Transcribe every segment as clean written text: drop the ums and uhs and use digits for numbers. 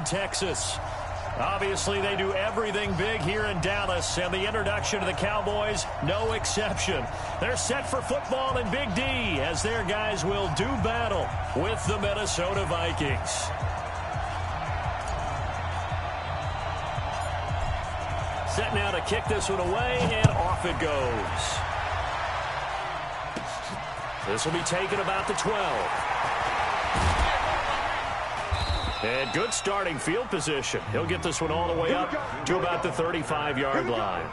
Texas. Obviously, they do everything big here in Dallas, and the introduction to the Cowboys, no exception. They're set for football in Big D as their guys will do battle with the Minnesota Vikings. Set now to kick this one away, and off it goes. This will be taken about the 12. And good starting field position. He'll get this one all the way up to about the 35-yard line.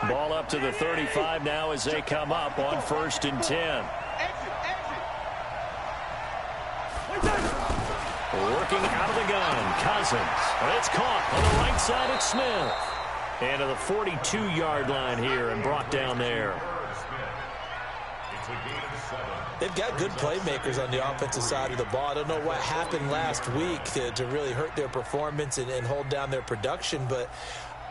Ball up to the 35 now as they come up on 1st and 10. Working out of the gun, Cousins. And it's caught on the right side of Smith. And to the 42-yard line here and brought down there. They've got good playmakers on the offensive side of the ball. I don't know what happened last week to really hurt their performance and hold down their production, but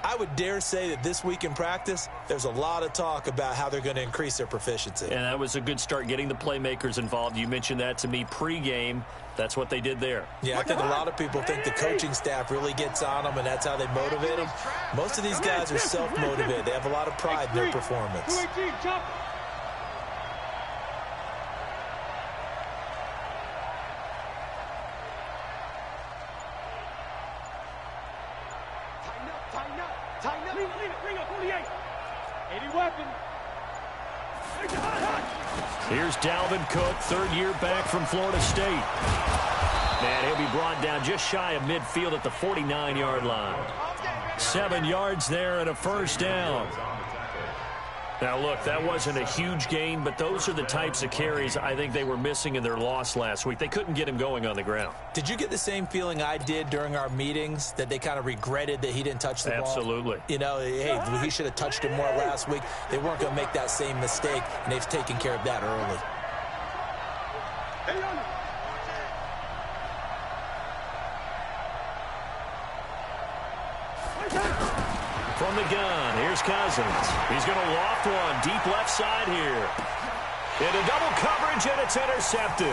I would dare say that this week in practice, there's a lot of talk about how they're going to increase their proficiency. And that was a good start, getting the playmakers involved. You mentioned that to me pregame. That's what they did there. Yeah, I think a lot of people think the coaching staff really gets on them, and that's how they motivate them. Most of these guys are self-motivated. They have a lot of pride in their performance. Here's Dalvin Cook, third-year back from Florida State. And he'll be brought down just shy of midfield at the 49-yard line. 7 yards there and a first down. Now, look, that wasn't a huge gain, but those are the types of carries I think they were missing in their loss last week. They couldn't get him going on the ground. Did you get the same feeling I did during our meetings, that they kind of regretted that he didn't touch the ball? Absolutely. You know, hey, he should have touched it more last week. They weren't going to make that same mistake, and they've taken care of that early. From the gun, here's Cousins. He's going to loft one deep left side here. Into double coverage, and it's intercepted.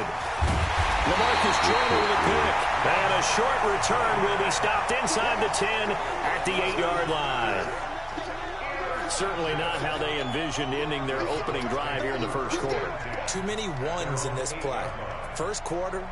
LaMarcus Joyner with a pick. And a short return will be stopped inside the 10 at the 8-yard line. Certainly not how they envisioned ending their opening drive here in the first quarter. Too many ones in this play. First quarter.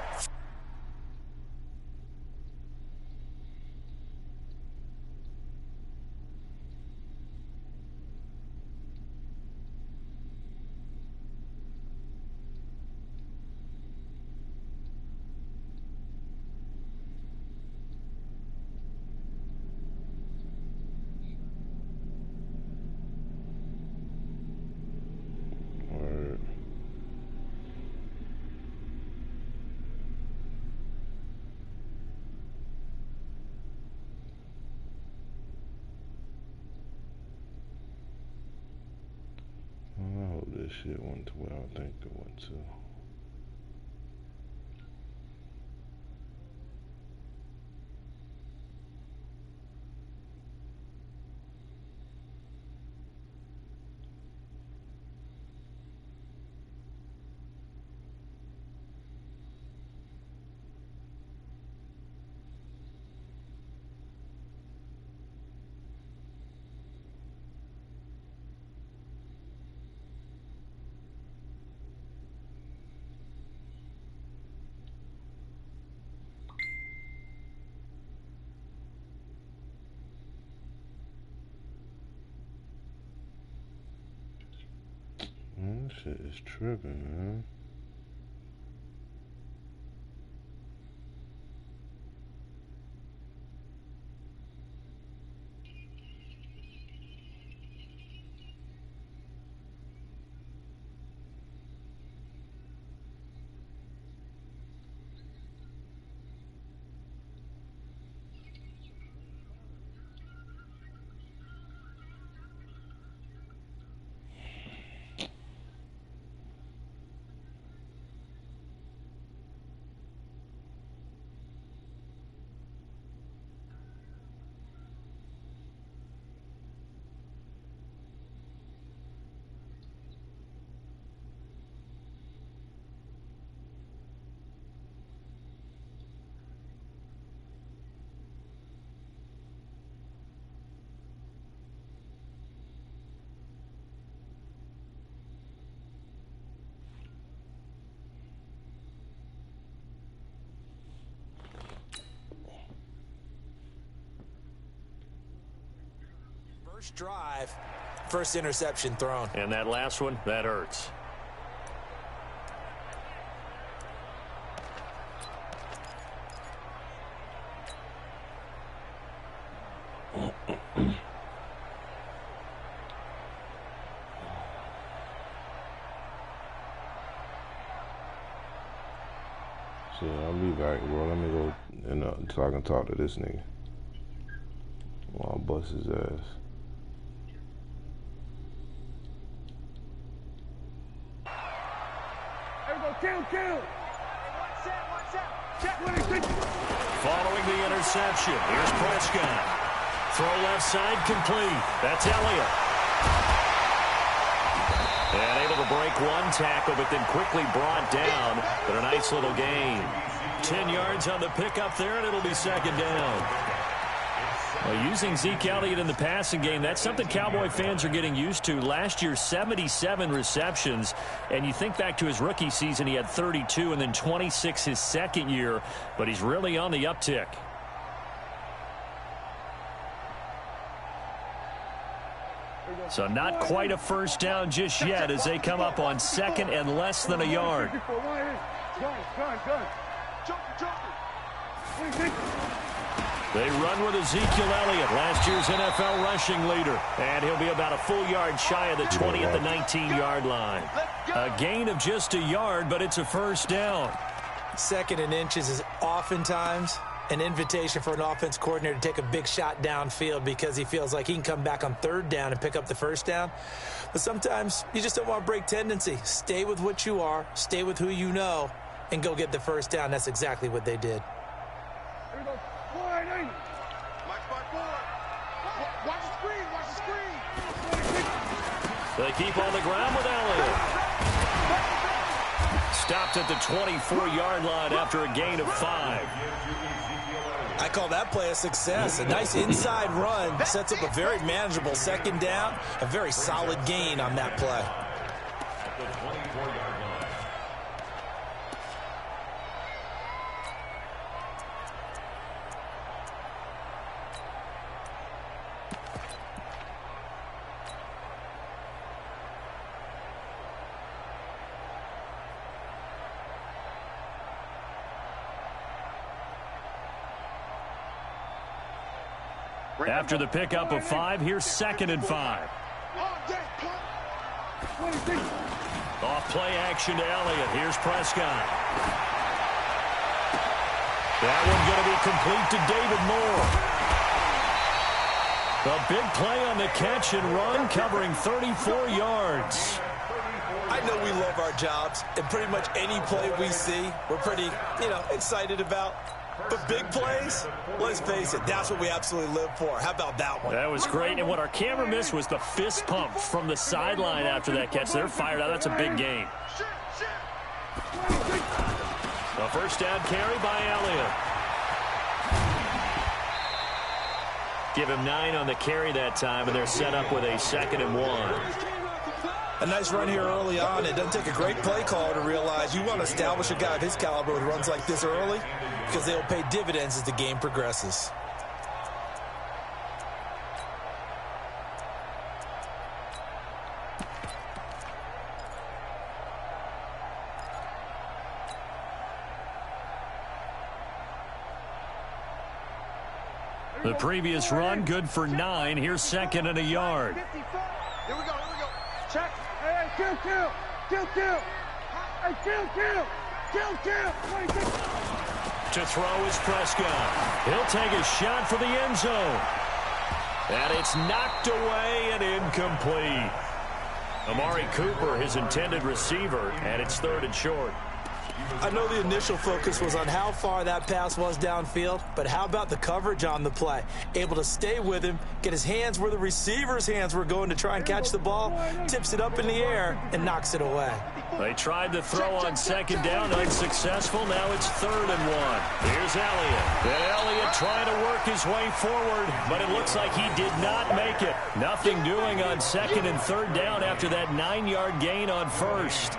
This shit went to where I think it went to. Man, this shit is tripping, man. First drive, first interception thrown. And that last one, that hurts. So I'll be back, bro. Let me go and so I can talk to this nigga while I bust his ass. There we go, kill. Check what he thinks. Following the interception, here's Prescott. Throw left side complete. That's Elliott. And able to break one tackle, but then quickly brought down. But a nice little gain. 10 yards on the pickup there, and it'll be second down. Well, using Zeke Elliott in the passing game, that's something Cowboy fans are getting used to. Last year, 77 receptions. And you think back to his rookie season, he had 32 and then 26 his second year. But he's really on the uptick. So not quite a first down just yet as they come up on second and less than a yard. They run with Ezekiel Elliott, last year's NFL rushing leader. And he'll be about a full yard shy of the 20 at the 19-yard line. A gain of just a yard, but it's a first down. Second and inches is oftentimes an invitation for an offense coordinator to take a big shot downfield because he feels like he can come back on third down and pick up the first down. But sometimes you just don't want to break tendency. Stay with what you are, stay with who you know, and go get the first down. That's exactly what they did. There we go. 480. Watch the screen. They keep on the ground with Elliott. Stopped at the 24-yard line after a gain of 5. I call that play a success. A nice inside run sets up a very manageable second down. A very solid gain on that play. After the pickup of 5, here's second and 5. Off play action to Elliott. Here's Prescott. That one going to be complete to David Moore. A big play on the catch and run, covering 34 yards. I know we love our jobs, and pretty much any play we see, we're pretty, excited about. But big plays, let's face it, that's what we absolutely live for. How about that one? That was great, and what our camera missed was the fist pump from the sideline after that catch. They're fired out. That's a big gain. A first down carry by Elliott. Give him 9 on the carry that time, and they're set up with a 2nd and 1. A nice run here early on. It doesn't take a great play caller to realize you want to establish a guy of his caliber who runs like this early because they'll pay dividends as the game progresses. The previous run, good for 9. Here's second and a yard. Here we go. Check. Hey, kill. Hey, kill. To throw is Prescott. He'll take a shot for the end zone. And it's knocked away and incomplete. Amari Cooper, his intended receiver, and it's 3rd and short. I know the initial focus was on how far that pass was downfield, but how about the coverage on the play? Able to stay with him, get his hands where the receiver's hands were going to try and catch the ball, tips it up in the air, and knocks it away. They tried to throw on second down, unsuccessful. Now it's 3rd and 1. Here's Elliott. And Elliott trying to work his way forward, but it looks like he did not make it. Nothing doing on 2nd and 3rd down after that 9-yard gain on 1st.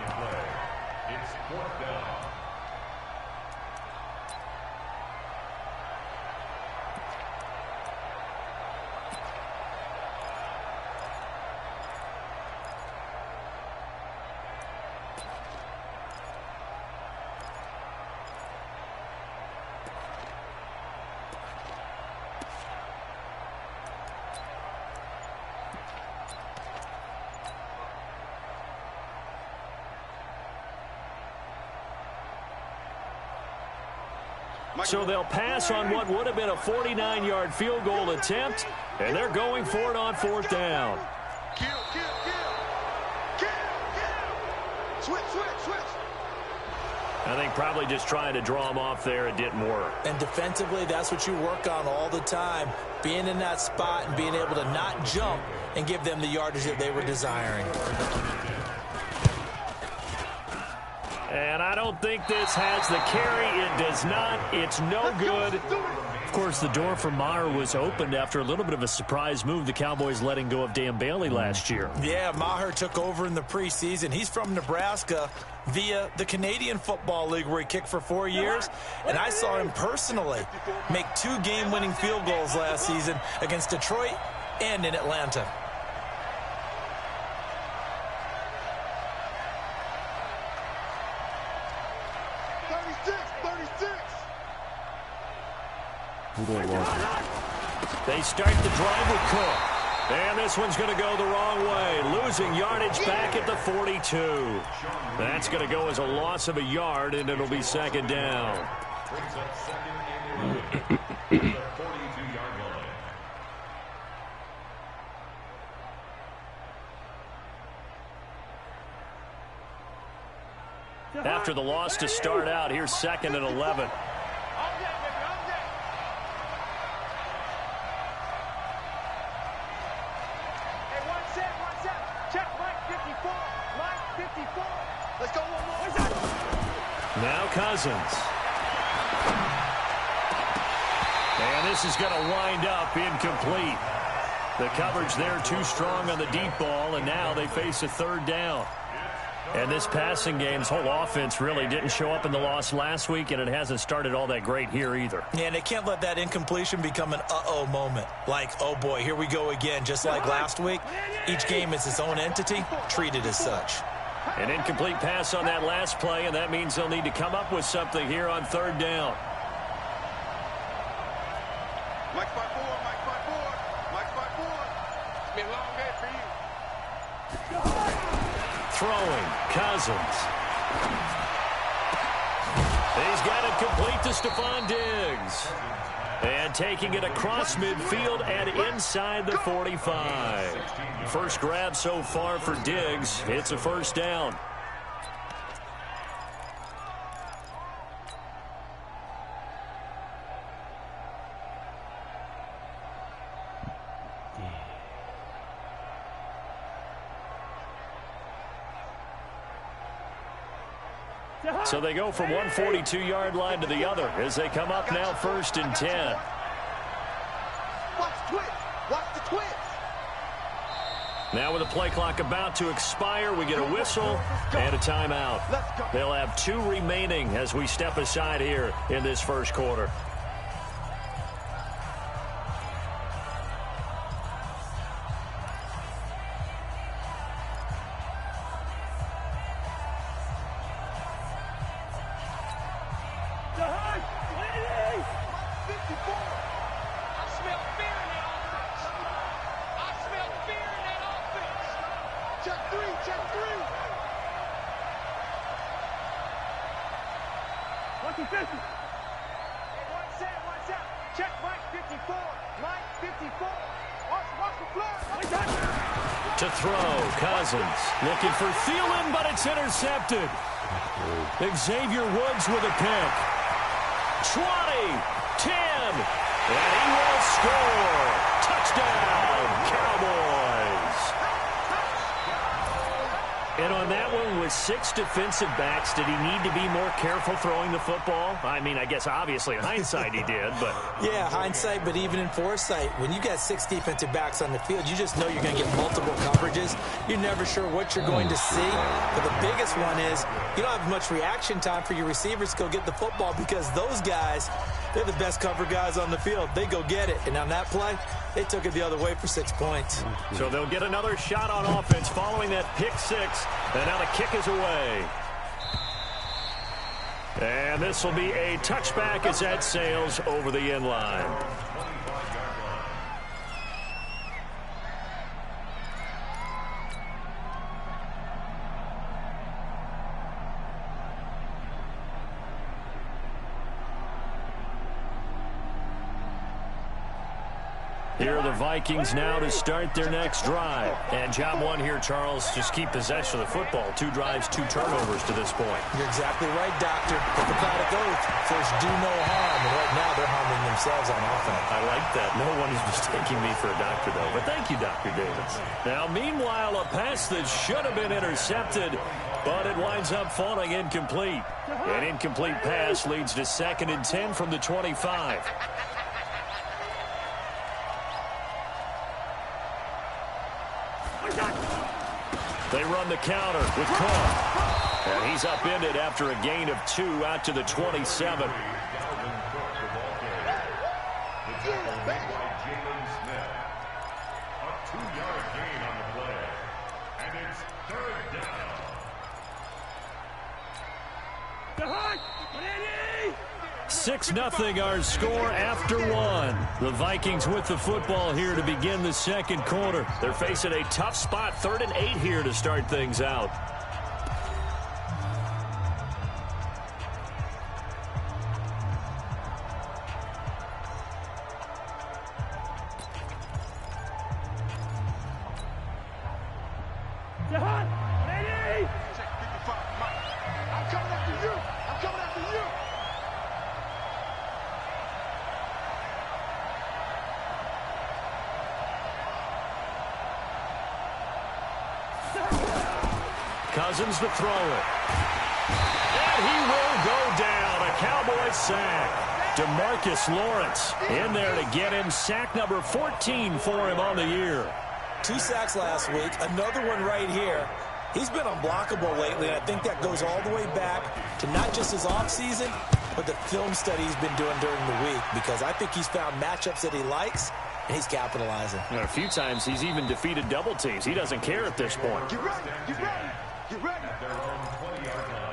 So they'll pass on what would have been a 49-yard field goal attempt, and they're going for it on 4th down. I think probably just trying to draw him off there, it didn't work. And defensively, that's what you work on all the time, being in that spot and being able to not jump and give them the yardage that they were desiring. And I don't think this has the carry. It does not. It's no good. Of course, the door for Maher was opened after a little bit of a surprise move, the Cowboys letting go of Dan Bailey last year. Yeah, Maher took over in the preseason. He's from Nebraska via the Canadian Football League, where he kicked for 4 years. And I saw him personally make 2 game-winning field goals last season against Detroit and in Atlanta. They start the drive with Cook. And this one's going to go the wrong way. Losing yardage back at the 42. That's going to go as a loss of a yard, and it'll be 2nd down. After the loss to start out, here's 2nd and 11. Now Cousins. And this is going to wind up incomplete. The coverage there too strong on the deep ball, and now they face a 3rd down. And this passing game's whole offense really didn't show up in the loss last week, and it hasn't started all that great here either. Yeah, and they can't let that incompletion become an uh-oh moment. Like, oh boy, here we go again. Just like last week, each game is its own entity, treated as such. An incomplete pass on that last play, and that means they'll need to come up with something here on 3rd down. Mike 5-4, Mike 5-4, Mike 5-4. It's been a long day for you. Throwing, Cousins. He's got it complete to Stephon Diggs. And taking it across midfield and inside the 45. First grab so far for Diggs. It's a 1st down. So they go from one 42-yard line to the other as they come up now 1st and 10. Watch the twist. Watch the twist. Now with the play clock about to expire, we get a whistle and a timeout. They'll have 2 remaining as we step aside here in this 1st quarter. To throw, Cousins looking for Thielen, but it's intercepted. Xavier Woods with a pick. 20, 10, and he will score. Touchdown, Cowboys. And on that one, with 6 defensive backs, did he need to be more careful throwing the football? I mean, I guess obviously in hindsight he did, but... Yeah, hindsight, but even in foresight, when you got 6 defensive backs on the field, you just know you're going to get multiple coverages. You're never sure what you're going to see. But the biggest one is you don't have much reaction time for your receivers to go get the football because those guys, they're the best cover guys on the field. They go get it. And on that play, they took it the other way for 6 points. So they'll get another shot on offense following that pick 6. And now the kick is away. And this will be a touchback as that sails over the end line. Here are the Vikings now to start their next drive. And job one here, Charles, just keep possession of the football. 2 drives, 2 turnovers to this point. You're exactly right, Doctor. Hippocratic oath. First, do no harm. And right now, they're harming themselves on offense. I like that. No one is mistaking me for a doctor, though. But thank you, Dr. Davis. Now, meanwhile, a pass that should have been intercepted, but it winds up falling incomplete. An incomplete pass leads to 2nd and 10 from the 25. They run the counter with Cook. And he's upended after a gain of 2 out to the 27. A 2-yard gain on the play. And it's 3rd down. 6-0 our score after 1. The Vikings with the football here to begin the 2nd quarter. They're facing a tough spot, 3rd and 8 here to start things out. Cousins to throw it. And he will go down. A Cowboy sack. DeMarcus Lawrence in there to get him. Sack number 14 for him on the year. 2 sacks last week. Another one right here. He's been unblockable lately, and I think that goes all the way back to not just his offseason, but the film study he's been doing during the week, because I think he's found matchups that he likes, and he's capitalizing. And a few times he's even defeated double teams. He doesn't care at this point. Get ready. Get ready. Get ready. Their own 20-yard line.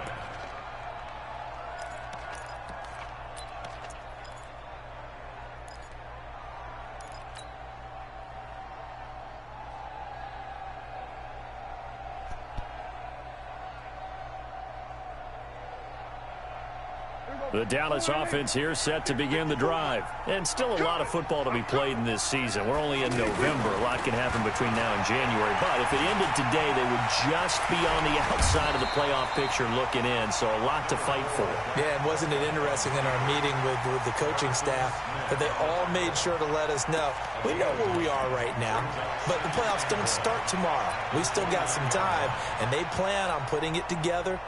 The Dallas offense here set to begin the drive. And still a lot of football to be played in this season. We're only in November. A lot can happen between now and January. But if it ended today, they would just be on the outside of the playoff picture looking in. So a lot to fight for. Yeah, and wasn't it interesting in our meeting with the coaching staff that they all made sure to let us know, we know where we are right now, but the playoffs don't start tomorrow. We still got some time, and they plan on putting it together,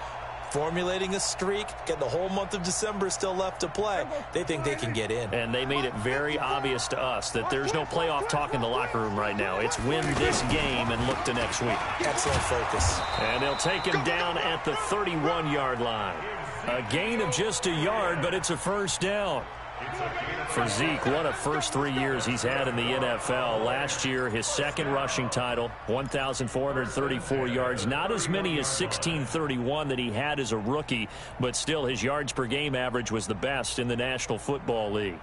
formulating a streak, getting the whole month of December still left to play. They think they can get in. And they made it very obvious to us that there's no playoff talk in the locker room right now. It's win this game and look to next week. Excellent focus. And they'll take him down at the 31-yard line. A gain of just a yard, but it's a first down. For Zeke, what a first 3 years he's had in the NFL. Last year, his 2nd rushing title, 1,434 yards. Not as many as 1,631 that he had as a rookie, but still his yards per game average was the best in the National Football League.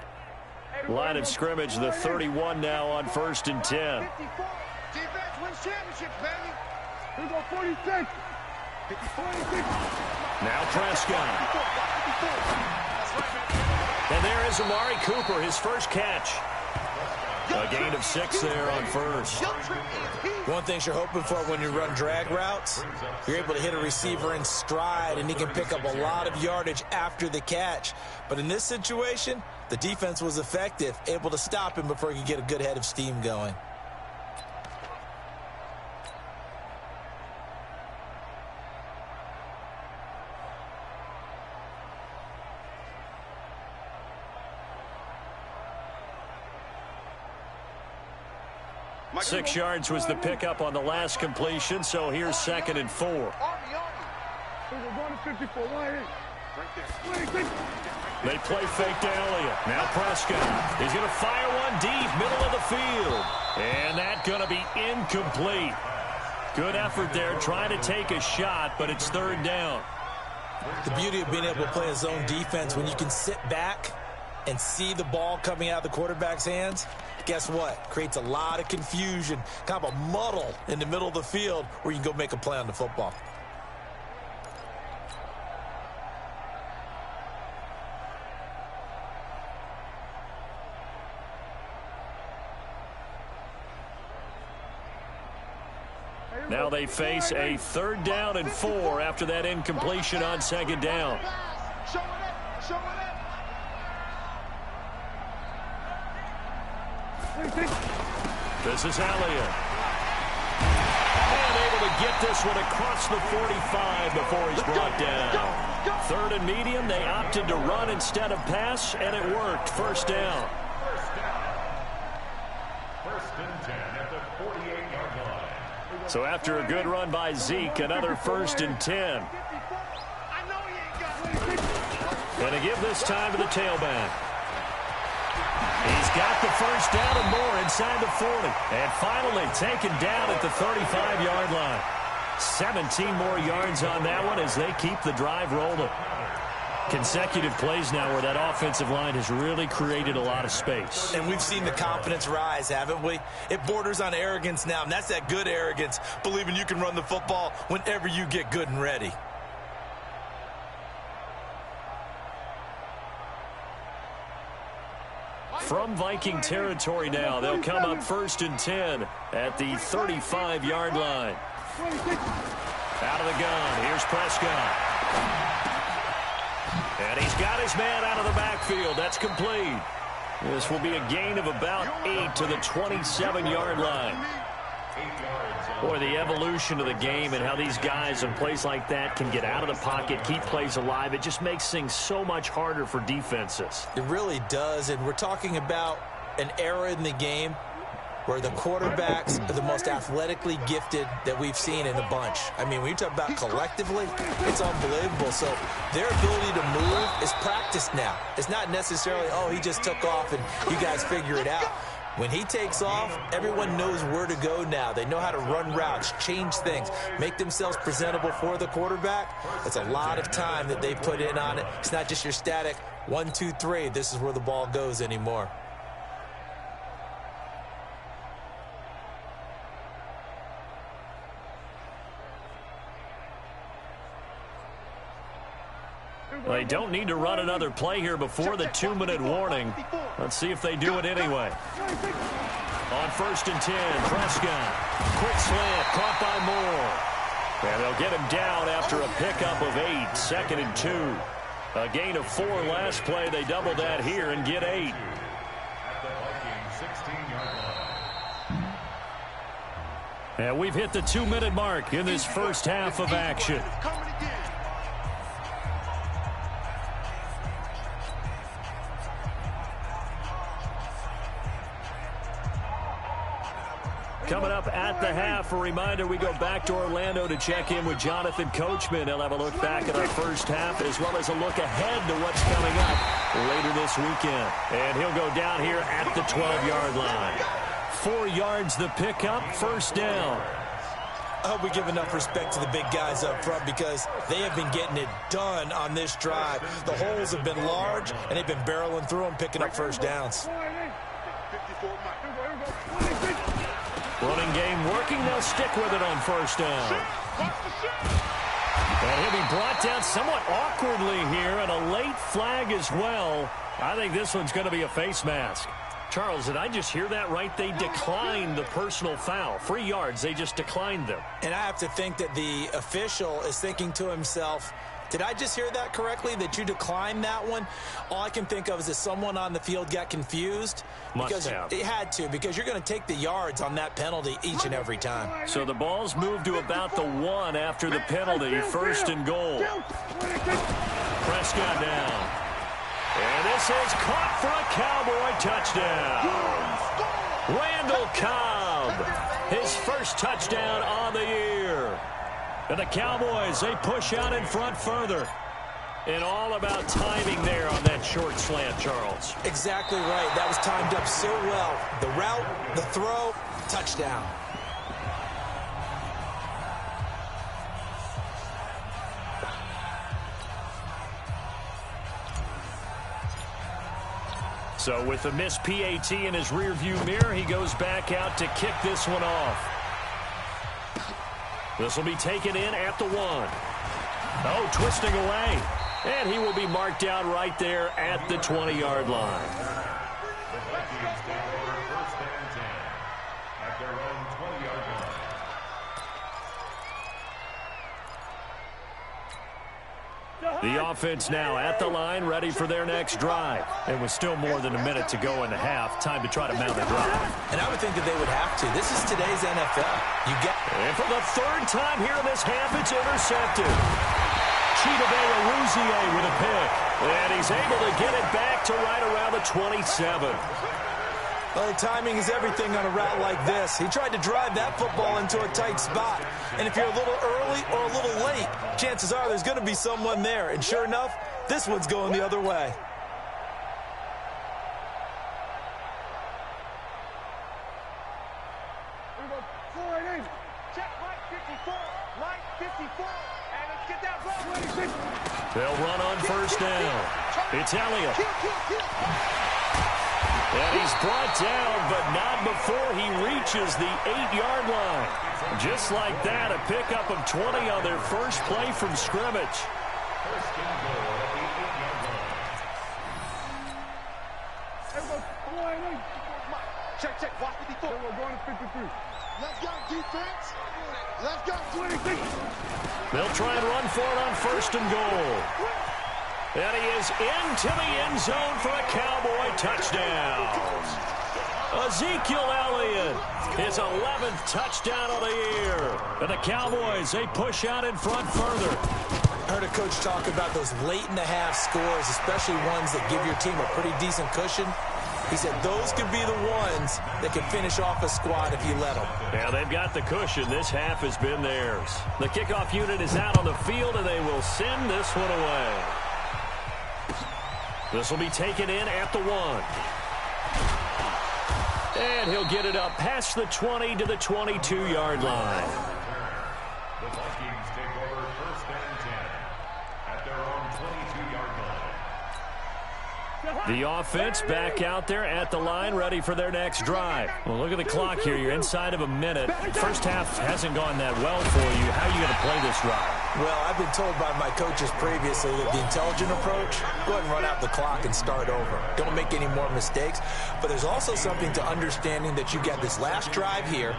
Line of scrimmage, the 31 now on 1st and 10. Defense wins championships, baby. Here we go, 46. 46. Now Prescott. And there is Amari Cooper, his first catch. A gain of 6 there on first. One thing you're hoping for when you run drag routes, you're able to hit a receiver in stride, and he can pick up a lot of yardage after the catch. But in this situation, the defense was effective, able to stop him before he could get a good head of steam going. Six yards was the pickup on the last completion, so here's 2nd and 4. They play fake to Elliott. Now Prescott. He's going to fire one deep, middle of the field. And that's going to be incomplete. Good effort there, trying to take a shot, but it's 3rd down. The beauty of being able to play a zone defense, when you can sit back and see the ball coming out of the quarterback's hands, guess what? Creates a lot of confusion, kind of a muddle in the middle of the field where you can go make a play on the football. Now they face a 3rd down and 4 after that incompletion on 2nd down. This is Elliott. And able to get this one across the 45 before he's brought down. 3rd and medium, they opted to run instead of pass, and it worked. 1st down. First and 10 at the 48-yard line. So after a good run by Zeke, another 1st and 10. And to give this time to the tailback. He's got the 1st down and more inside the 40. And finally taken down at the 35-yard line. 17 more yards on that one as they keep the drive rolling. Consecutive plays now where that offensive line has really created a lot of space. And we've seen the confidence rise, haven't we? It borders on arrogance now, and that's that good arrogance, believing you can run the football whenever you get good and ready. From Viking territory now, they'll come up 1st and 10 at the 35-yard line. Out of the gun, here's Prescott. And he's got his man out of the backfield. That's complete. This will be a gain of about 8 to the 27-yard line. Boy, the evolution of the game and how these guys in plays like that can get out of the pocket, keep plays alive, it just makes things so much harder for defenses. It really does, and we're talking about an era in the game where the quarterbacks are the most athletically gifted that we've seen in a bunch. I mean, when you talk about collectively, it's unbelievable. So their ability to move is practiced now. It's not necessarily, oh, he just took off and you guys figure it out. When he takes off, everyone knows where to go now. They know how to run routes, change things, make themselves presentable for the quarterback. That's a lot of time that they put in on it. It's not just your static 1, 2, 3. This is where the ball goes anymore. They don't need to run another play here before the 2-minute warning. Let's see if they do it anyway. On 1st and 10, Prescott. Quick slant, caught by Moore. And they'll get him down after a pickup of 8, 2nd and 2. A gain of 4 last play. They double that here and get 8. At the Viking 16-yard line. And we've hit the 2-minute mark in this first half of action. Coming up at the half, a reminder, we go back to Orlando to check in with Jonathan Coachman. He'll have a look back at our first half as well as a look ahead to what's coming up later this weekend. And he'll go down here at the 12-yard line. 4 yards the pickup, 1st down. I hope we give enough respect to the big guys up front because they have been getting it done on this drive. The holes have been large, and they've been barreling through them, picking up 1st downs. Running game working. They'll stick with it on 1st down. And he'll be brought down somewhat awkwardly here, and a late flag as well. I think this one's going to be a face mask. Charles, did I just hear that right? They declined the personal foul. 3 yards, they just declined them. And I have to think that the official is thinking to himself, did I just hear that correctly, that you declined that one? All I can think of is that someone on the field got confused. Must have. It had to, because you're going to take the yards on that penalty each and every time. So the ball's moved to about the 1 after the penalty. 1st and goal. Prescott down. And this is caught for a Cowboy touchdown. Randall Cobb, his first touchdown on the year. And the Cowboys, they push out in front further. And all about timing there on that short slant, Charles. Exactly right. That was timed up so well. The route, the throw, touchdown. So with the missed PAT in his rearview mirror, he goes back out to kick this one off. This will be taken in at the 1. Oh, twisting away. And he will be marked down right there at the 20-yard line. The Vikings take over 1st and 10 at their own 20-yard line. The offense now at the line, ready for their next drive. And with still more than a minute to go in the half, time to try to mount a drive. And I would think that they would have to. This is today's NFL. And for the third time here in this half, it's intercepted. Chidobe with a pick. And he's able to get it back to right around the 27. Well, timing is everything on a route like this. He tried to drive that football into a tight spot. And if you're a little early or a little late, chances are there's going to be someone there. And sure enough, this one's going the other way. Check Mike 54, and let's get that ball. They'll run on first down. It's Elliott. And he's brought down, but not before he reaches the 8-yard line. Just like that, a pickup of 20 on their first play from scrimmage. First and goal at the 8-yard line. Check, watch 54. We're going to 53. Let's go, defense. Let's go, 26. They'll try and run for it on first and goal. And he is into the end zone for a Cowboy touchdown. Ezekiel Elliott, his 11th touchdown of the year. And the Cowboys, they push out in front further. I heard a coach talk about those late-in-the-half scores, especially ones that give your team a pretty decent cushion. He said those could be the ones that can finish off a squad if you let them. Yeah, they've got the cushion. This half has been theirs. The kickoff unit is out on the field, and they will send this one away. This will be taken in at the 1. And he'll get it up past the 20 to the 22-yard line. The Vikings take over first and 10 at their own 22-yard line. The offense back out there at the line, ready for their next drive. Well, look at the clock here. You're inside of a minute. First half hasn't gone that well for you. How are you going to play this drive? Well, I've been told by my coaches previously that the intelligent approach, go ahead and run out the clock and start over. Don't make any more mistakes. But there's also something to understanding that you get this last drive here.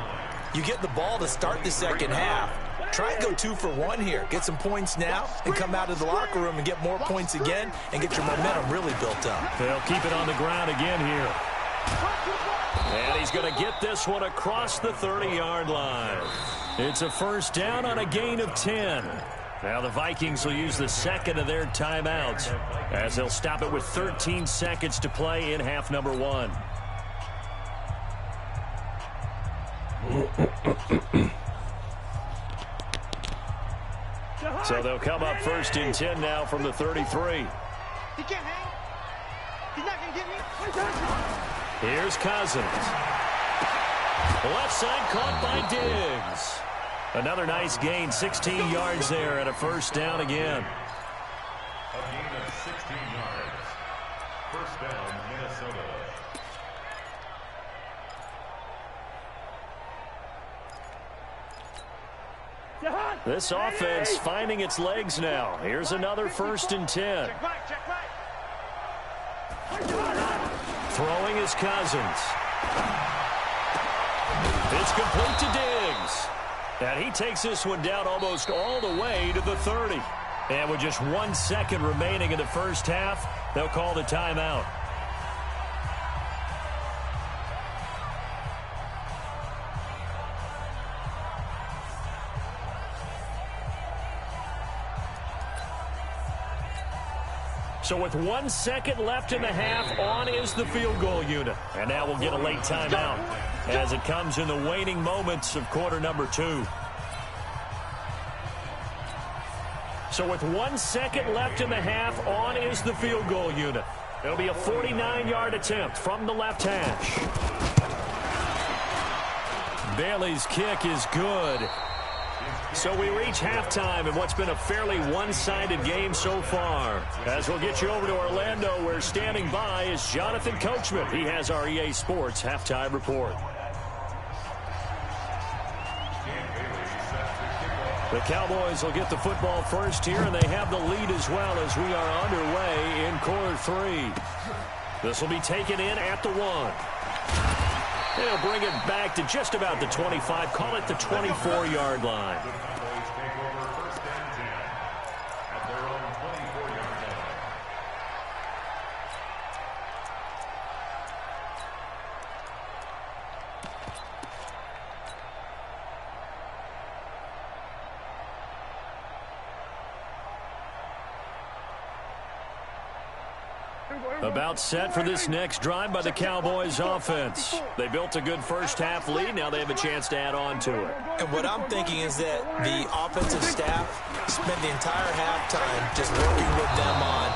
You get the ball to start the second half. Try and go 2 for 1 here. Get some points now and come out of the locker room and get more points again and get your momentum really built up. They'll keep it on the ground again here. And he's going to get this one across the 30-yard line. It's a first down on a gain of 10. Now the Vikings will use the second of their timeouts as they'll stop it with 13 seconds to play in half number 1. So they'll come up first and 10 now from the 33. He can't hang. He's not going to get me. Here's Cousins. Left side caught by Diggs. Another nice gain, 16 yards there and a first down again. A gain of 16 yards. First down, Minnesota. This offense finding its legs now. Here's another first and 10. Check right. Throwing is Cousins. It's complete to Diggs. And he takes this one down almost all the way to the 30. And with just 1 second remaining in the first half, they'll call the timeout. So with 1 second left in the half, on is the field goal unit. And now we'll get a late timeout as it comes in the waning moments of quarter number 2. So with 1 second left in the half, on is the field goal unit. It'll be a 49-yard attempt from the left hash. Bailey's kick is good. So we reach halftime in what's been a fairly one-sided game so far. As we'll get you over to Orlando, where standing by is Jonathan Coachman. He has our EA Sports halftime report. The Cowboys will get the football first here, and they have the lead as well as we are underway in quarter 3. This will be taken in at the 1. They'll bring it back to just about the 25, call it the 24-yard line. About set for this next drive by the Cowboys offense. They built a good first half lead. Now they have a chance to add on to it. And what I'm thinking is that the offensive staff spent the entire halftime just working with them on,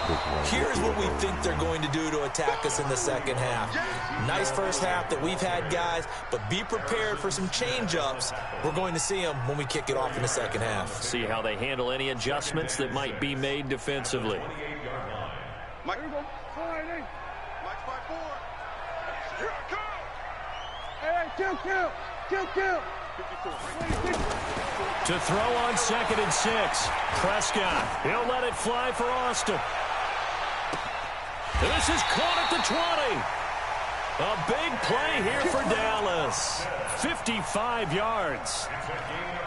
here's what we think they're going to do to attack us in the second half. Nice first half that we've had, guys, but be prepared for some change-ups. We're going to see them when we kick it off in the second half. See how they handle any adjustments that might be made defensively. Mike. Mike's by 4. Here I come. Hey, kill. 54. To throw on 2nd and 6. Prescott. He'll let it fly for Austin. This is caught at the 20. A big play here for Dallas. 55 yards.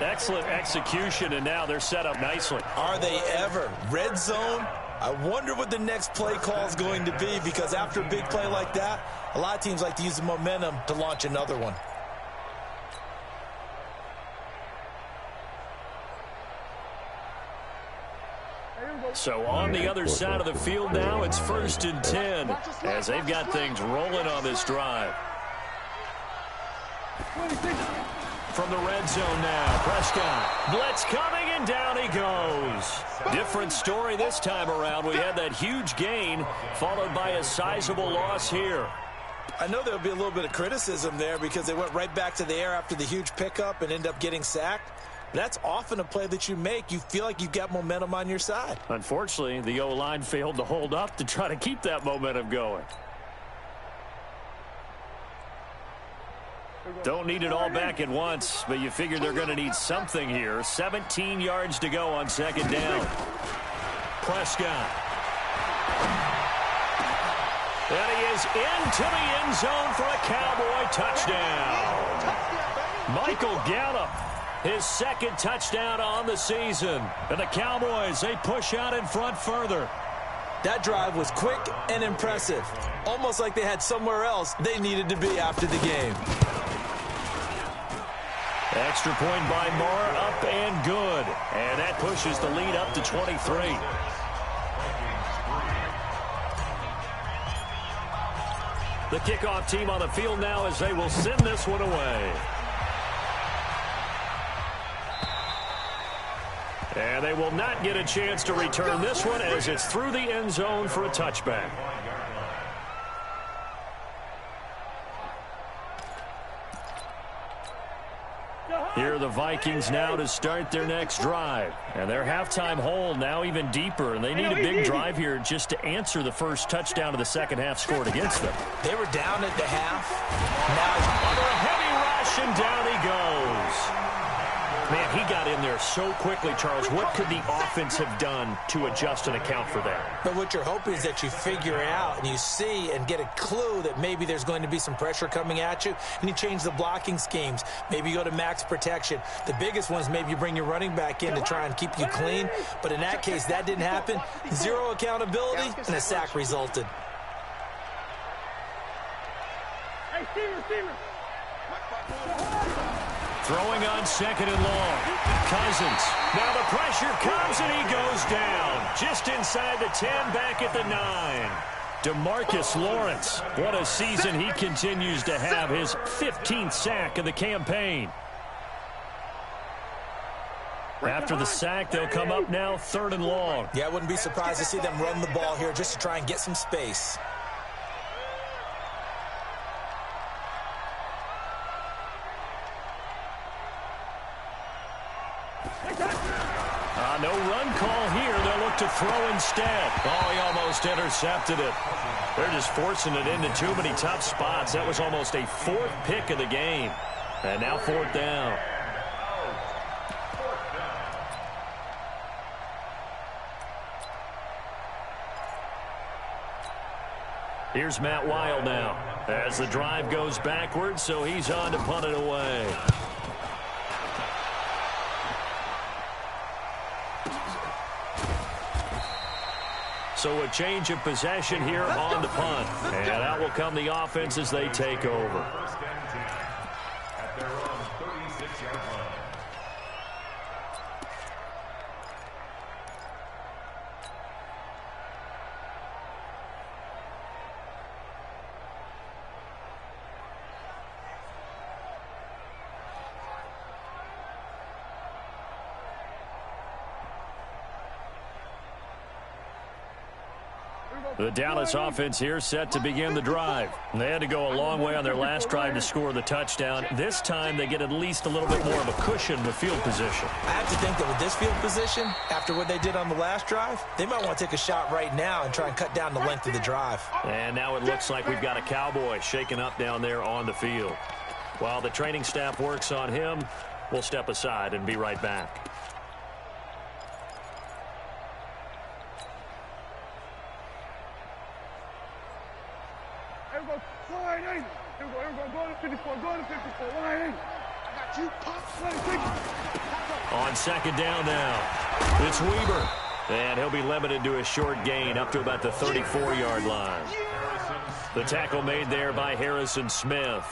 Excellent execution, and now they're set up nicely. Are they ever? Red zone? I wonder what the next play call is going to be, because after a big play like that, a lot of teams like to use the momentum to launch another one. So on the other side of the field now, it's 1st and 10 as they've got things rolling on this drive. From the red zone now, Prescott. Blitz coming, and down he goes. Different story this time around. We had that huge gain followed by a sizable loss here. I know there'll be a little bit of criticism there because they went right back to the air after the huge pickup and end up getting sacked. That's often a play that you make. You feel like you've got momentum on your side. Unfortunately, the O-line failed to hold up to try to keep that momentum going. Don't need it all back at once, but you figure they're going to need something here. 17 yards to go on 2nd down. Prescott. And he is into the end zone for a Cowboy touchdown. Michael Gallup, his 2nd touchdown on the season. And the Cowboys, they push out in front further. That drive was quick and impressive. Almost like they had somewhere else they needed to be after the game. Extra point by Moore, up and good. And that pushes the lead up to 23. The kickoff team on the field now as they will send this one away. And they will not get a chance to return this one as it's through the end zone for a touchback. Here are the Vikings now to start their next drive. And their halftime hole now even deeper. And they need a big drive here just to answer the first touchdown of the second half scored against them. They were down at the half. Now under a heavy rush, and down he goes. Man, he got in there so quickly, Charles. What could the offense have done to adjust and account for that? But what you're hoping is that you figure out and you see and get a clue that maybe there's going to be some pressure coming at you, and you change the blocking schemes. Maybe you go to max protection. The biggest one is maybe you bring your running back in to try and keep you clean. But in that case, that didn't happen. Zero accountability, and a sack resulted. Hey, Steven. Throwing on 2nd and long. Cousins. Now the pressure comes, and he goes down. Just inside the 10, back at the 9. DeMarcus Lawrence. What a season he continues to have. His 15th sack of the campaign. After the sack, they'll come up now 3rd and long. Yeah, I wouldn't be surprised to see them run the ball here just to try and get some space. No run call here. They'll look to throw instead. Oh, he almost intercepted it. They're just forcing it into too many tough spots. That was almost a 4th pick of the game. And now 4th down. Here's Matt Weil now as the drive goes backwards, so he's on to punt it away. So a change of possession here on the punt. And out will come the offense as they take over. At their own 36-yard line. The Dallas offense here set to begin the drive. They had to go a long way on their last drive to score the touchdown. This time they get at least a little bit more of a cushion with field position. I have to think that with this field position, after what they did on the last drive, they might want to take a shot right now and try and cut down the length of the drive. And now it looks like we've got a Cowboy shaking up down there on the field. While the training staff works on him, we'll step aside and be right back. On second down now, it's Weber. And he'll be limited to a short gain up to about the 34-yard line. The tackle made there by Harrison Smith.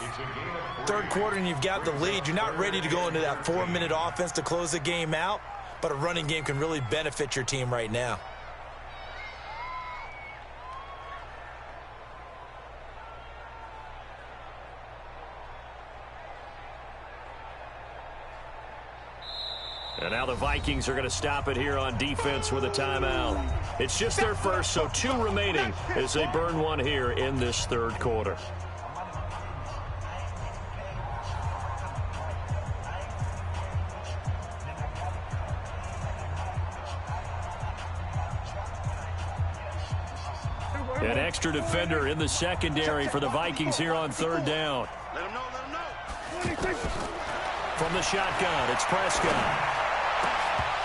Third quarter and you've got the lead. You're not ready to go into that 4-minute offense to close the game out, but a running game can really benefit your team right now. And now the Vikings are going to stop it here on defense with a timeout. It's just their first, so 2 remaining as they burn one here in this third quarter. An extra defender in the secondary for the Vikings here on third down. Let him know. From the shotgun, it's Prescott.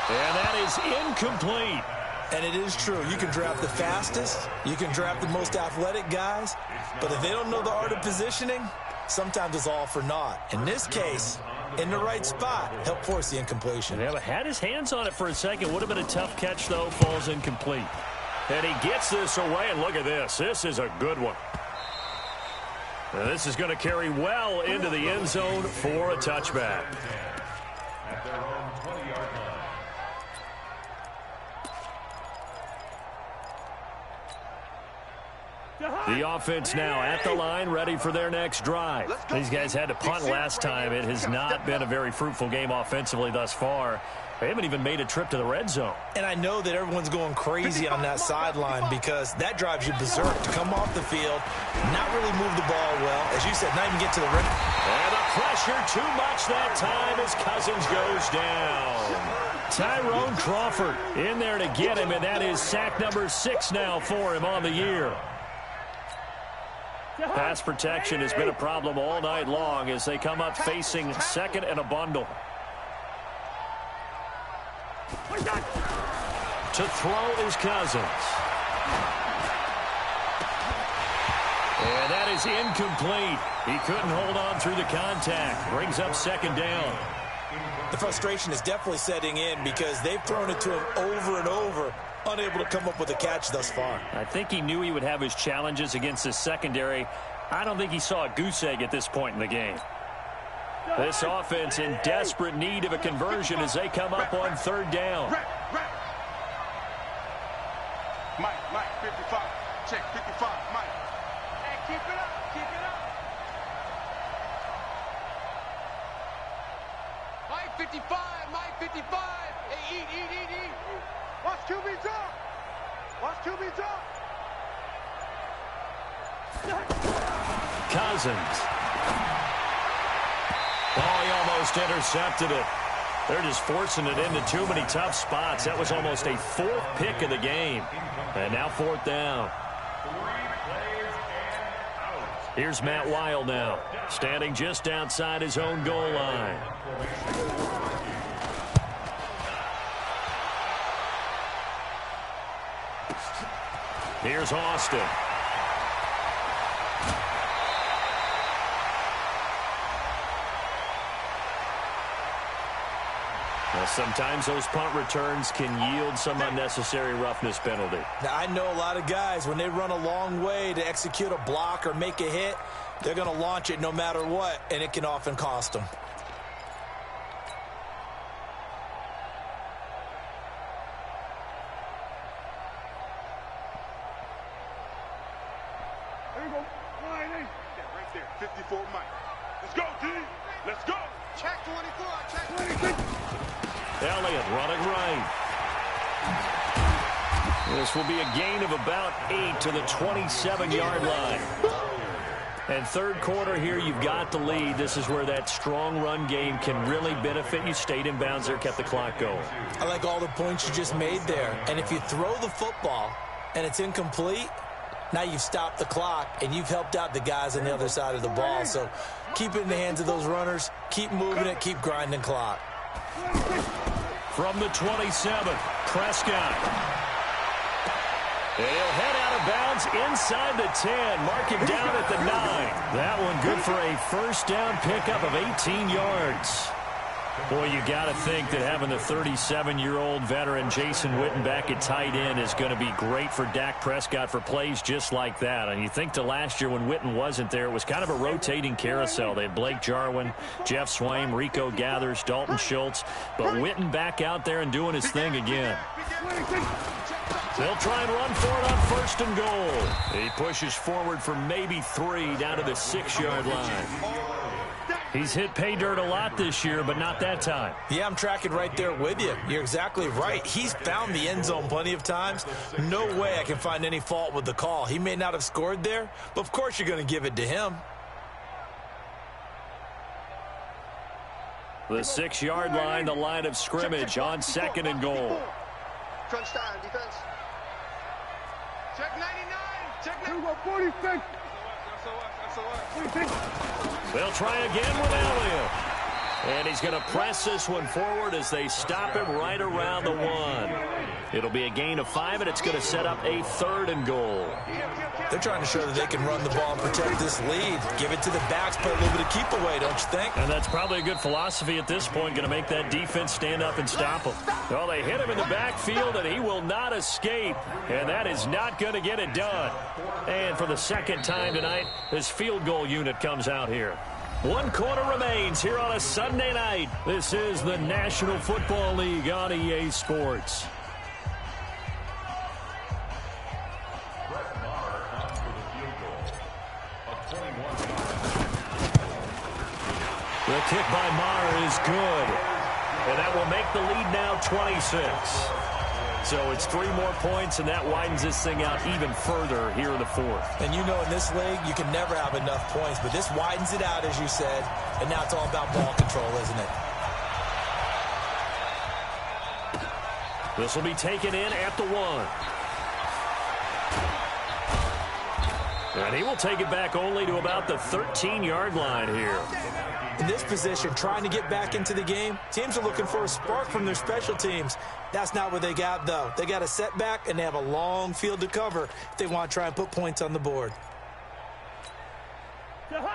And that is incomplete. And it is true. You can draft the fastest. You can draft the most athletic guys. But if they don't know the art of positioning, sometimes it's all for naught. In this case, in the right spot, help force the incompletion. Yeah, but had his hands on it for a second. Would have been a tough catch, though. Falls incomplete. And he gets this away, and look at this. This is a good one. And this is going to carry well into the end zone for a touchback. At their own 20-yard line. The offense now at the line, ready for their next drive. These guys had to punt last time. It has not been a very fruitful game offensively thus far. They haven't even made a trip to the red zone. And I know that everyone's going crazy on that sideline because that drives you berserk to come off the field, not really move the ball well. As you said, not even get to the rim. And the pressure too much that time as Cousins goes down. Tyrone Crawford in there to get him, and that is sack number 6 now for him on the year. Pass protection has been a problem all night long as they come up facing second and a bundle. To throw is Cousins. And that is incomplete. He couldn't hold on through the contact. Brings up second down. The frustration is definitely setting in because they've thrown it to him over and over, unable to come up with a catch thus far. I think he knew he would have his challenges against his secondary. I don't think he saw a goose egg at this point in the game. This offense in desperate need of a conversion as they come up on third down. Mike, 55. Check, 55, Mike. Hey, keep it up, keep it up. Mike, 55, Mike, 55. Hey, eat. Watch QB drop. Watch QB drop. Cousins. Oh, he almost intercepted it. They're just forcing it into too many tough spots. That was almost a 4th pick of the game. And now 4th down. Here's Matt Weil now, standing just outside his own goal line. Here's Austin. Well, sometimes those punt returns can yield some unnecessary roughness penalty. Now, I know a lot of guys, when they run a long way to execute a block or make a hit, they're going to launch it no matter what, and it can often cost them. There you go. Right there. 54, Mike. Let's go, D. Let's go. Check 24. Check 26. Elliott running right. This will be a gain of about 8 to the 27-yard line. And third quarter here, you've got the lead. This is where that strong run game can really benefit you. Stayed in bounds there, kept the clock going. I like all the points you just made there. And if you throw the football and it's incomplete, now you've stopped the clock and you've helped out the guys on the other side of the ball. So keep it in the hands of those runners. Keep moving it. Keep grinding clock. From the 27, Prescott. And he'll head out of bounds inside the 10. Mark him down at the 9. That one good for a first down pickup of 18 yards. Boy, you got to think that having the 37-year-old veteran Jason Witten back at tight end is going to be great for Dak Prescott for plays just like that. And you think to last year when Witten wasn't there, it was kind of a rotating carousel. They had Blake Jarwin, Jeff Swaim, Rico Gathers, Dalton Schultz. But Witten back out there and doing his thing again. They'll try and run for it on first and goal. He pushes forward for maybe 3 down to the 6-yard line. He's hit pay dirt a lot this year, but not that time. Yeah, I'm tracking right there with you. You're exactly right. He's found the end zone plenty of times. No way I can find any fault with the call. He may not have scored there, but of course you're going to give it to him. The 6-yard line, the line of scrimmage on second and goal. Crunch time, defense. Check 99. Check 46. They'll try again with Elliott. And he's going to press this one forward as they stop him right around the 1. It'll be a gain of 5, and it's going to set up a third and goal. They're trying to show that they can run the ball and protect this lead. Give it to the backs, play a little bit of keep away, don't you think? And that's probably a good philosophy at this point, going to make that defense stand up and stop him. Well, they hit him in the backfield, and he will not escape. And that is not going to get it done. And for the second time tonight, this field goal unit comes out here. 1 quarter remains here on a Sunday night. This is the National Football League on EA Sports. The kick by Maher is good. And that will make the lead now 26. So it's 3 more points, and that widens this thing out even further here in the 4th. And you know in this league, you can never have enough points, but this widens it out, as you said, and now it's all about ball control, isn't it? This will be taken in at the 1. And he will take it back only to about the 13-yard line here. In this position, trying to get back into the game, teams are looking for a spark from their special teams. That's not what they got, though. They got a setback, and they have a long field to cover if they want to try and put points on the board.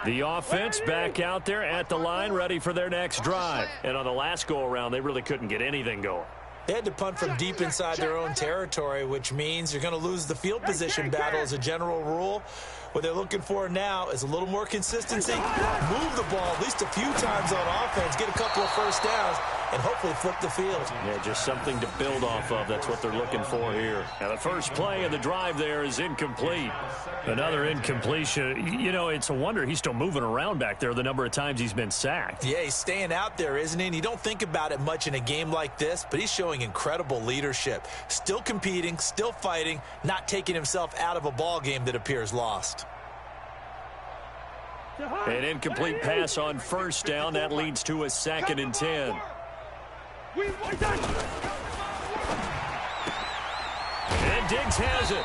The offense back out there at the line, ready for their next drive. And on the last go-around, they really couldn't get anything going. They had to punt from deep inside their own territory, which means you're going to lose the field position battle as a general rule. What they're looking for now is a little more consistency, move the ball at least a few times on offense, get a couple of first downs, and hopefully flip the field. Yeah, just something to build off of. That's what they're looking for here. Now, the first play of the drive there is incomplete. Another incompletion. You know, it's a wonder he's still moving around back there the number of times he's been sacked. Yeah, he's staying out there, isn't he? And you don't think about it much in a game like this, but he's showing incredible leadership. Still competing, still fighting, not taking himself out of a ball game that appears lost. An incomplete pass on first down. That leads to a 2nd and 10. And Diggs has it.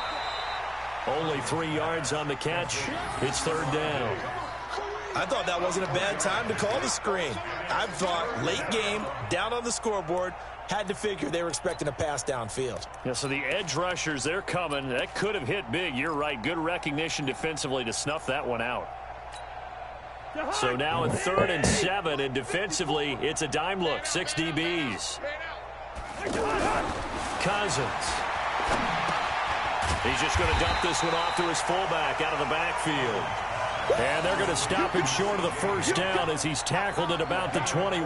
Only 3 yards on the catch. It's 3rd down. I thought that wasn't a bad time to call the screen. I thought late game, down on the scoreboard, had to figure they were expecting a pass downfield. Yeah, so the edge rushers, they're coming. That could have hit big. You're right. Good recognition defensively to snuff that one out. So now in 3rd and 7, and defensively, it's a dime look. 6 DBs. Cousins. He's just going to dump this one off to his fullback out of the backfield. And they're going to stop him short of the first down as he's tackled at about the 21.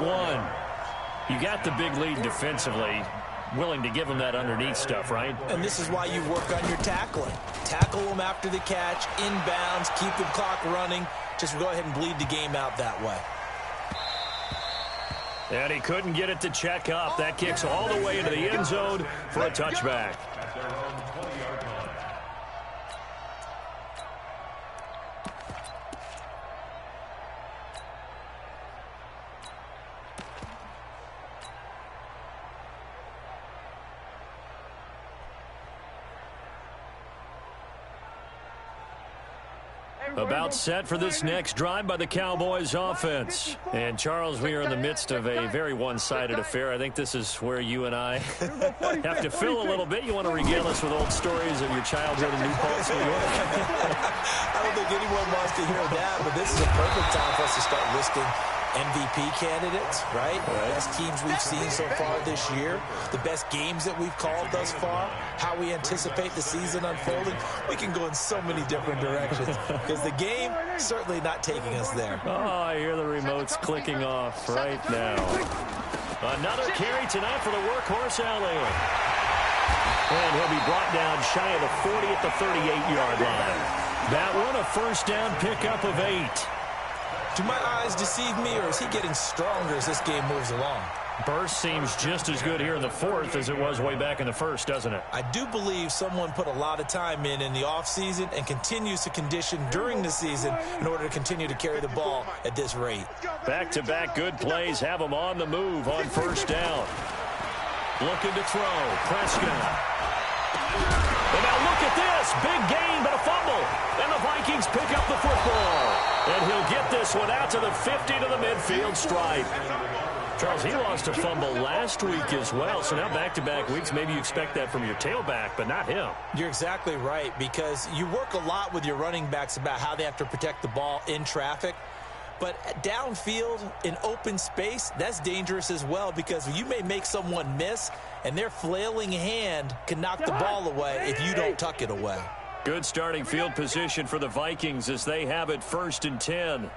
You got the big lead defensively. Willing to give him that underneath stuff, right? And this is why you work on your tackling. Tackle them after the catch, inbounds, keep the clock running. Just go ahead and bleed the game out that way. And he couldn't get it to check up. That kicks all the way into the end zone for a touchback. About set for this next drive by the Cowboys offense. And, Charles, we are in the midst of a very one-sided affair. I think this is where you and I have to fill a little bit. You want to regale us with old stories of your childhood in New Paltz, New York? I don't think anyone wants to hear that, but this is a perfect time for us to start listing MVP candidates, right? The best teams we've seen so far this year, the best games that we've called thus far, how we anticipate the season unfolding. We can go in so many different directions because the game certainly not taking us there. Oh, I hear the remotes clicking off right now. Another carry tonight for the workhorse Elliott. And he'll be brought down shy of the 40 at the 38-yard line. That one a first down pickup of 8. Do my eyes deceive me, or is he getting stronger as this game moves along? Burst seems just as good here in the fourth as it was way back in the first, doesn't it? I do believe someone put a lot of time in the offseason and continues to condition during the season in order to continue to carry the ball at this rate. Back-to-back good plays have him on the move on first down. Looking to throw. Prescott. And now look at this. Big gain, but a fumble. And the Vikings pick up the football. And he'll get this one out to the 50 to the midfield stripe. Charles, he lost a fumble last week as well. So now back-to-back weeks, maybe you expect that from your tailback, but not him. You're exactly right, because you work a lot with your running backs about how they have to protect the ball in traffic. But downfield, in open space, that's dangerous as well, because you may make someone miss, and their flailing hand can knock the ball away if you don't tuck it away. Good starting field position for the Vikings as they have it 1st and 10.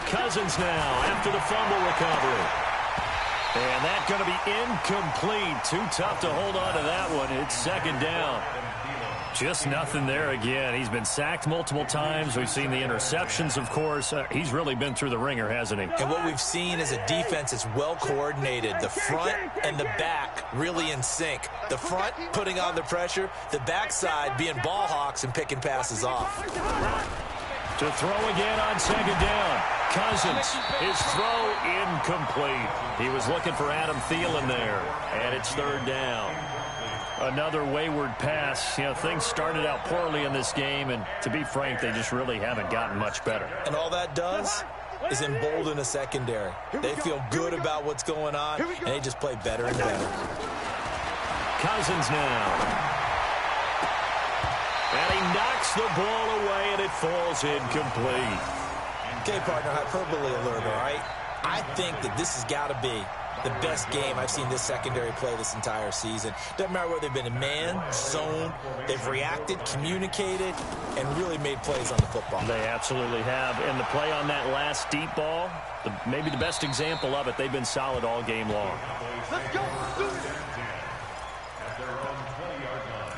Cousins now after the fumble recovery. And that's going to be incomplete. Too tough to hold on to that one. It's 2nd down. Just nothing there again. He's been sacked multiple times. We've seen the interceptions, of course. He's really been through the ringer, hasn't he? And what we've seen is a defense that's well coordinated. The front and the back really in sync. The front putting on the pressure. The backside being ball hawks and picking passes off. To throw again on 2nd down. Cousins, his throw incomplete. He was looking for Adam Thielen there. And it's 3rd down. Another wayward pass. You know, things started out poorly in this game, and to be frank, they just really haven't gotten much better. And all that does is embolden a secondary. They feel good about what's going on, and they just play better and better. Cousins now. And he knocks the ball away, and it falls incomplete. Okay, partner, hyperbole alert, all right? I think that this has got to be the best game I've seen this secondary play this entire season. Doesn't matter whether they've been in man, zone, they've reacted, communicated, and really made plays on the football. They absolutely have. And the play on that last deep ball, maybe the best example of it, they've been solid all game long. Let's go. At their own 20-yard line.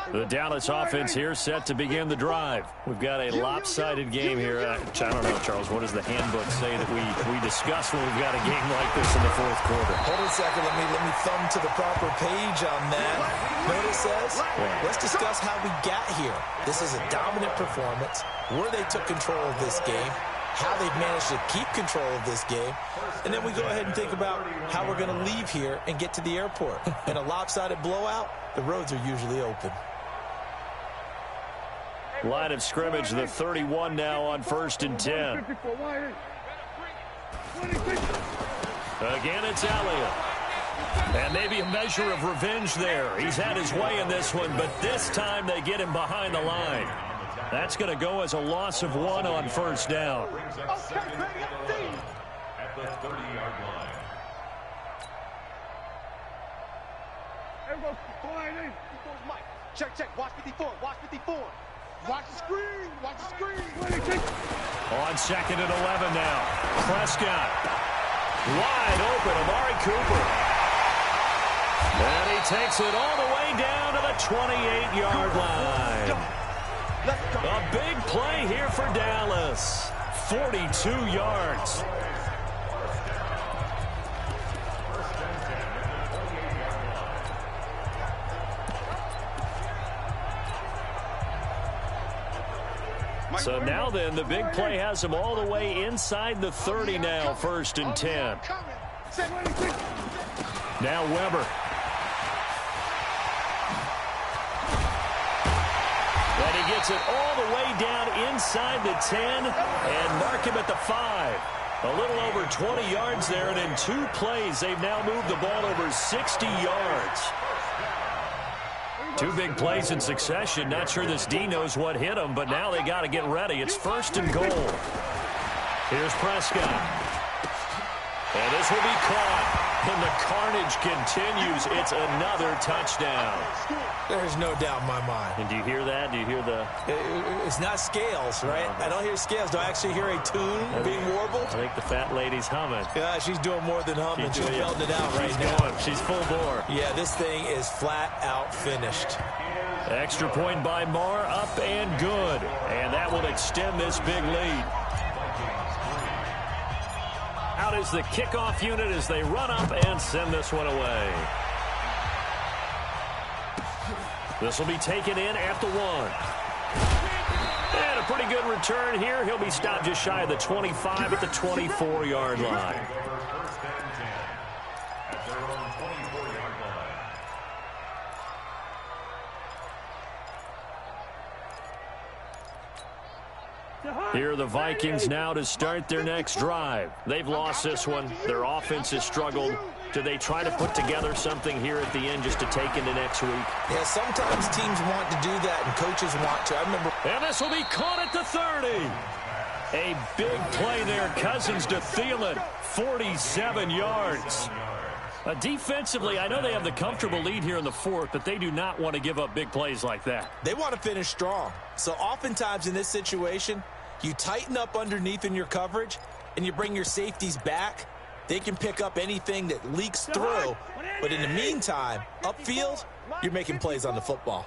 The Dallas offense here set to begin the drive. We've got a lopsided game here. I don't know, Charles, what does the handbook say that we discuss when we've got a game like this in the 4th quarter? Hold on a second. Let me thumb to the proper page on that. Know what it says? Yeah. Let's discuss how we got here. This is a dominant performance, where they took control of this game, how they've managed to keep control of this game, and then we go ahead and think about how we're going to leave here and get to the airport. In a lopsided blowout, the roads are usually open. Line of scrimmage, the 31 now on 1st and 10. Again, it's Elliott. And maybe a measure of revenge there. He's had his way in this one, but this time they get him behind the line. That's going to go as a loss of 1 on 1st down. At the 30-yard line. Everyone quiet in. Check, check. Watch 54. Watch 54. Watch the screen. Watch the screen. On 2nd and 11 now. Prescott. Wide open. Amari Cooper. And he takes it all the way down to the 28-yard line. A big play here for Dallas. 42 yards. So now then, the big play has them all the way inside the 30 now, 1st and 10. Now Weber. And he gets it all the way down inside the 10 and mark him at the 5. A little over 20 yards there, and in 2 plays, they've now moved the ball over 60 yards. 2 big plays in succession. Not sure this D knows what hit him, but now they got to get ready. It's 1st and goal. Here's Prescott. And this will be caught. And the carnage continues. It's another touchdown. There's no doubt in my mind. And do you hear that? Do you hear the... It's not scales, right? I don't hear scales. Do I actually hear a tune being warbled? I think the fat lady's humming. Yeah, she's doing more than humming. She's belting it out right now. Going. She's full bore. Yeah, this thing is flat out finished. Extra point by Marr, up and good. And that will extend this big lead. Out is the kickoff unit as they run up and send this one away. This will be taken in at the 1. And a pretty good return here. He'll be stopped just shy of the 25 at the 24-yard line. Here are the Vikings now to start their next drive. They've lost this one. Their offense has struggled. Do they try to put together something here at the end just to take into next week? Yeah, sometimes teams want to do that and coaches want to. I remember. And this will be caught at the 30. A big play there. Cousins to Thielen. 47 yards. Defensively, I know they have the comfortable lead here in the 4th, but they do not want to give up big plays like that. They want to finish strong. So oftentimes in this situation, you tighten up underneath in your coverage and you bring your safeties back. They can pick up anything that leaks through. But in the meantime, upfield, you're making plays on the football.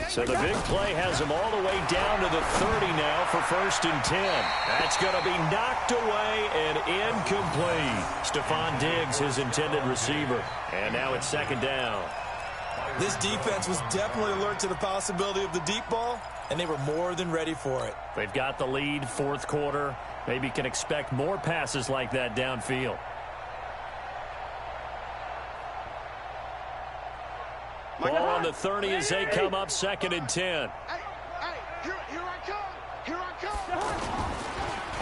So the big play has them all the way down to the 30 now for 1st and 10. That's going to be knocked away and incomplete. Stephon Diggs, his intended receiver. And now it's 2nd down. This defense was definitely alert to the possibility of the deep ball, and they were more than ready for it. They've got the lead, 4th quarter. Maybe can expect more passes like that downfield. Ball on the 30 as they come up 2nd and 10. Here I come. Here I come.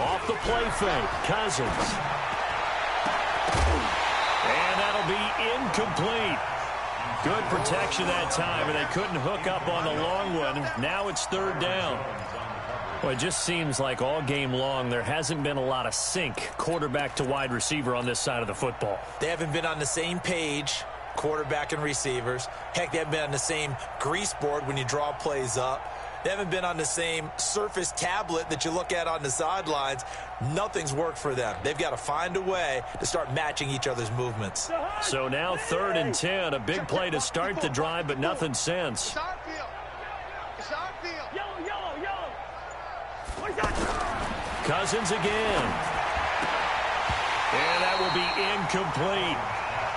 Off the play fake, Cousins. And that'll be incomplete. Good protection that time, and they couldn't hook up on the long one. Now it's 3rd down. Well, it just seems like all game long there hasn't been a lot of sync quarterback to wide receiver on this side of the football. They haven't been on the same page, quarterback and receivers. Heck, they haven't been on the same grease board when you draw plays up. They haven't been on the same surface tablet that you look at on the sidelines. Nothing's worked for them. They've got to find a way to start matching each other's movements. So now 3rd and 10, a big play to start the drive, but nothing since. It's our field. It's our field. Yellow. Cousins again. And that will be incomplete.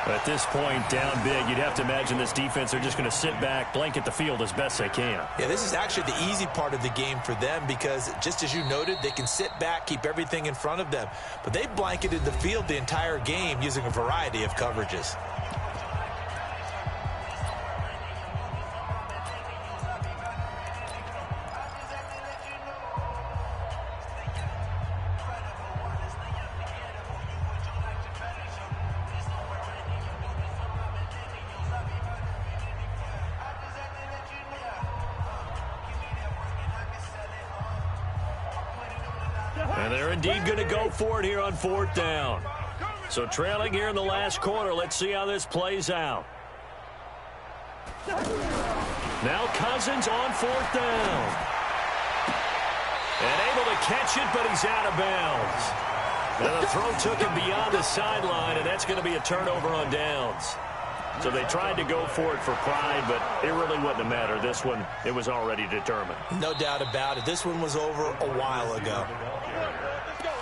At this point, down big, you'd have to imagine this defense are just going to sit back, blanket the field as best they can. Yeah, this is actually the easy part of the game for them because, just as you noted, they can sit back, keep everything in front of them. But they blanketed the field the entire game using a variety of coverages. And they're indeed going to go for it here on 4th down. So trailing here in the last quarter. Let's see how this plays out. Now Cousins on 4th down. And able to catch it, but he's out of bounds. And the throw took him beyond the sideline, and that's going to be a turnover on downs. So they tried to go for it for pride, but it really wouldn't have mattered. This one, it was already determined. No doubt about it. This one was over a while ago. Let's go.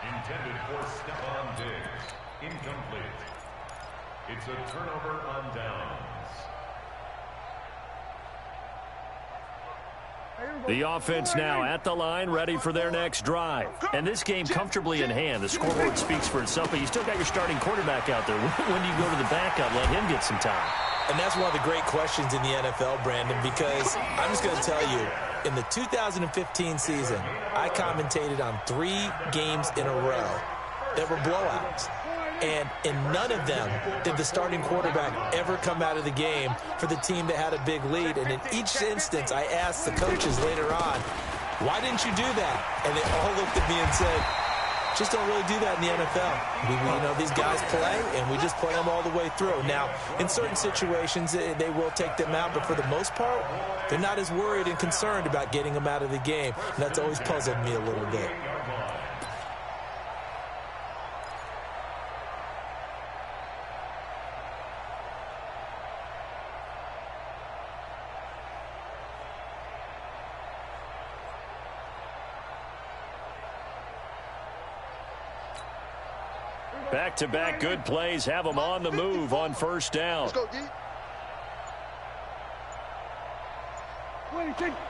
Intended for Stephon Diggs. Incomplete. It's a turnover on downs. The offense now at the line, ready for their next drive. And this game comfortably in hand. The scoreboard speaks for itself, but you still got your starting quarterback out there. When do you go to the backup, let him get some time? And that's one of the great questions in the NFL, Brandon, because I'm just going to tell you, in the 2015 season, I commentated on 3 games in a row that were blowouts. And in none of them did the starting quarterback ever come out of the game for the team that had a big lead. And in each instance, I asked the coaches later on, why didn't you do that? And they all looked at me and said, just don't really do that in the NFL. These guys play, and we just play them all the way through. Now, in certain situations, they will take them out, but for the most part, they're not as worried and concerned about getting them out of the game. And that's always puzzled me a little bit. Back-to-back good plays have them on the move on first down. Let's go, D.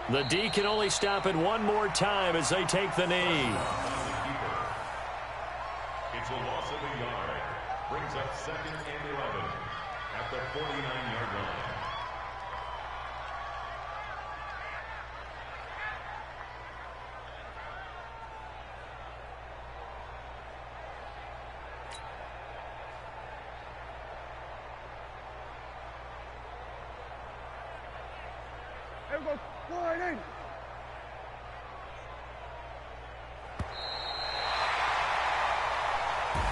The D can only stop it one more time as they take the knee. It's a loss of a yard. Brings up 2nd and 11 at the 49-yard line.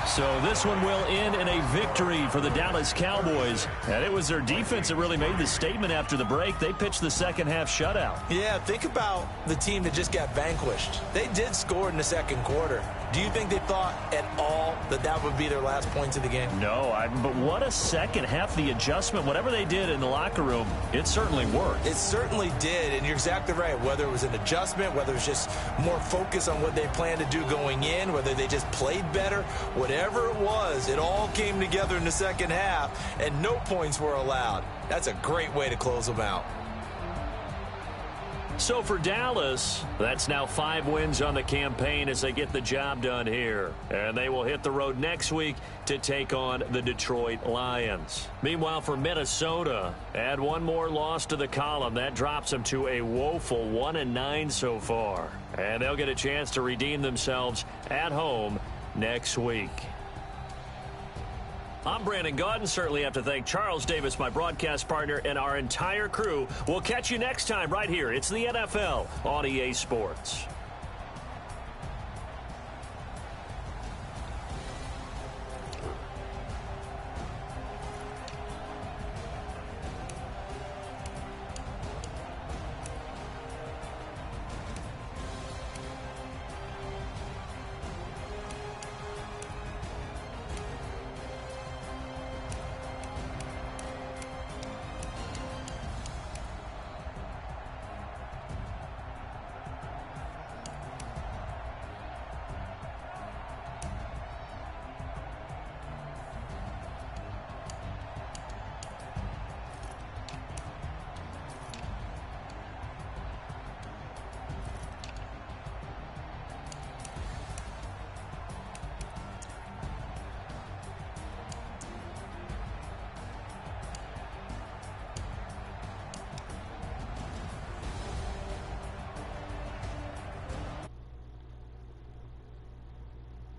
So this one will end in a victory for the Dallas Cowboys. And it was their defense that really made the statement after the break. They pitched the second-half shutout. Yeah, think about the team that just got vanquished. They did score in the second quarter. Do you think they thought at all that that would be their last points of the game? No, but what a second half. The adjustment, whatever they did in the locker room, it certainly worked. It certainly did, and you're exactly right. Whether it was an adjustment, whether it was just more focus on what they planned to do going in, whether they just played better, whatever it was, it all came together in the second half, and no points were allowed. That's a great way to close them out. So for Dallas, that's now 5 wins on the campaign as they get the job done here. And they will hit the road next week to take on the Detroit Lions. Meanwhile, for Minnesota, add one more loss to the column. That drops them to a woeful 1-9 so far. And they'll get a chance to redeem themselves at home next week. I'm Brandon Gaudin. Certainly have to thank Charles Davis, my broadcast partner, and our entire crew. We'll catch you next time right here. It's the NFL on EA Sports.